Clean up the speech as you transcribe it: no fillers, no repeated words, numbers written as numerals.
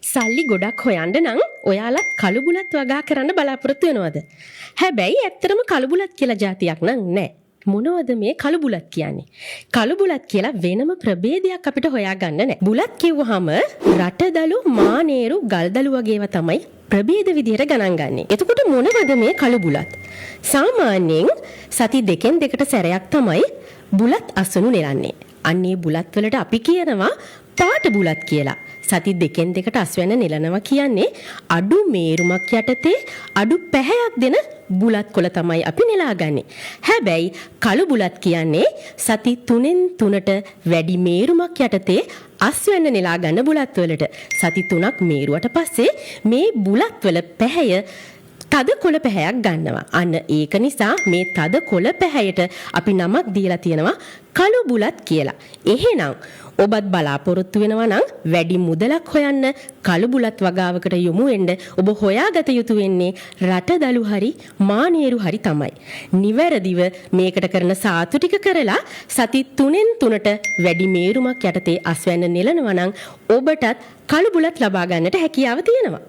සල්ලි ගොඩක් හොයන්න නම් ඔයාලා කළු බුලත් වගා කරන්න බලාපොරොත්තු වෙනවද? හැබැයි ඇත්තටම කළු බුලත් කියලා જાතියක් නම් නැහැ. මොනවද මේ කළු බුලත් කියන්නේ? කළු බුලත් කියලා වෙනම ප්‍රභේදයක් අපිට හොයාගන්න නැහැ. බුලත් කිව්වහම රටදලු, මානේරු, ගල්දලු වගේ ඒවා තමයි ප්‍රභේද විදියට ගණන් ගන්නේ. එතකොට මොනවද මේ කළු බුලත්? සාමාන්‍යයෙන් සති දෙකෙන් දෙකට සැරයක් තමයි බුලත් අසනු නෙලන්නේ. අන්නේ බුලත් වලට අපි කියනවා පාට බුලත් කියලා. සති දෙකෙන් දෙකට අස්වැන්න නෙලනවා කියන්නේ අඩු මේරුමක් යටතේ අඩු පැහැයක් දෙන බුලත් කොළ තමයි අපි නෙලාගන්නේ. හැබැයි කළු බුලත් කියන්නේ සති 3න් 3ට වැඩි මේරුමක් යටතේ අස්වැන්න නෙලා ගන්න බුලත් වලට. සති 3ක් මේරුවට පස්සේ මේ බුලත් වල පැහැය තද කොළ පැහැයක් ගන්නවා. අන්න ඒක නිසා මේ තද කොළ පැහැයට අපි නමක් දීලා තියෙනවා කළු බුලත් කියලා. එහෙනම් ඔබත් බලාපොරොත්තු වෙනවා නම් වැඩි මුදලක් හොයන්න කළු බුලත් වගාවකට යොමු වෙන්න ඔබ හොයාගත යුතු වෙන්නේ රටදලු හරි මානේරු හරි තමයි. නිවැරදිව මේකට කරන සාතු ටික කරලා සති 3න් 3ට වැඩි මේරුමක් යටතේ අස්වැන්න නෙලනවා නම් ඔබටත් කළු බුලත් ලබා ගන්නට හැකියාව තියෙනවා.